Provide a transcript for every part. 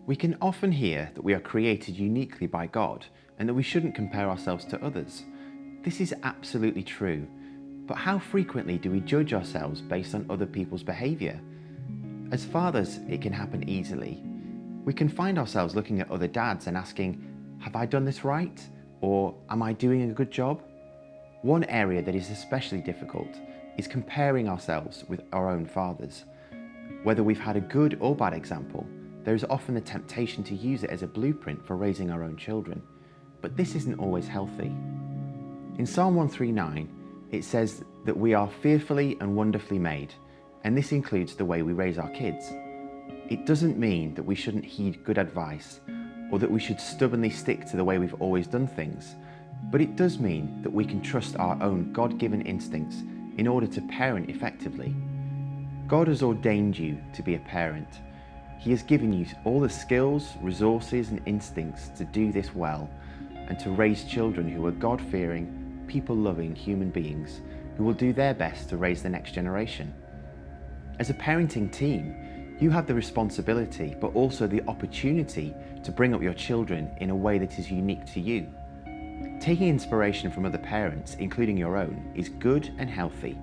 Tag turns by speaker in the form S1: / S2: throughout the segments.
S1: We can often hear that we are created uniquely by God and that we shouldn't compare ourselves to others. This is absolutely true, but how frequently do we judge ourselves based on other people's behaviour? As fathers, it can happen easily. We can find ourselves looking at other dads and asking, have I done this right? Or am I doing a good job? One area that is especially difficult is comparing ourselves with our own fathers. Whether we've had a good or bad example, there is often the temptation to use it as a blueprint for raising our own children. But this isn't always healthy. In Psalm 139, it says that we are fearfully and wonderfully made, and this includes the way we raise our kids. It doesn't mean that we shouldn't heed good advice or that we should stubbornly stick to the way we've always done things, but it does mean that we can trust our own God-given instincts in order to parent effectively. God has ordained you to be a parent. He has given you all the skills, resources and instincts to do this well and to raise children who are God-fearing, people-loving human beings who will do their best to raise the next generation. As a parenting team, you have the responsibility but also the opportunity to bring up your children in a way that is unique to you. Taking inspiration from other parents, including your own, is good and healthy,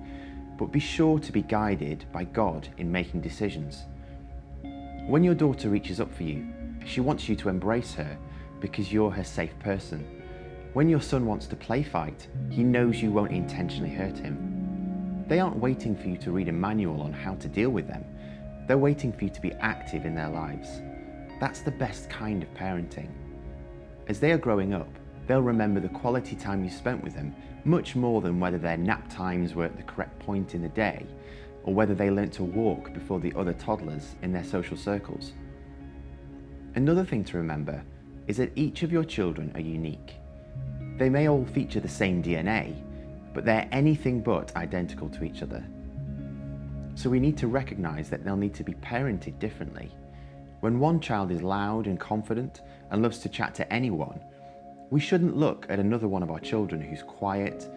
S1: but be sure to be guided by God in making decisions. When your daughter reaches up for you, she wants you to embrace her because you're her safe person. When your son wants to play fight, he knows you won't intentionally hurt him. They aren't waiting for you to read a manual on how to deal with them. They're waiting for you to be active in their lives. That's the best kind of parenting. As they are growing up, they'll remember the quality time you spent with them much more than whether their nap times were at the correct point in the day or whether they learnt to walk before the other toddlers in their social circles. Another thing to remember is that each of your children are unique. They may all feature the same DNA, but they're anything but identical to each other. So we need to recognise that they'll need to be parented differently. When one child is loud and confident and loves to chat to anyone, we shouldn't look at another one of our children who's quiet,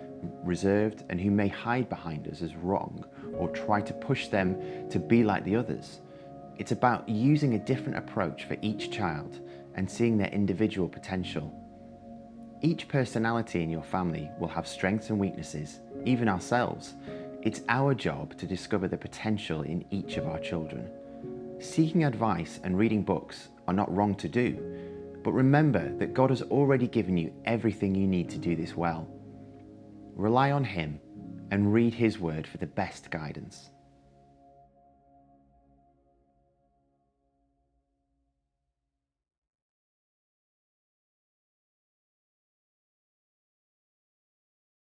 S1: reserved, and who may hide behind us as wrong or try to push them to be like the others. It's about using a different approach for each child and seeing their individual potential. Each personality in your family will have strengths and weaknesses, even ourselves. It's our job to discover the potential in each of our children. Seeking advice and reading books are not wrong to do, but remember that God has already given you everything you need to do this well. Rely on Him and read His word for the best guidance.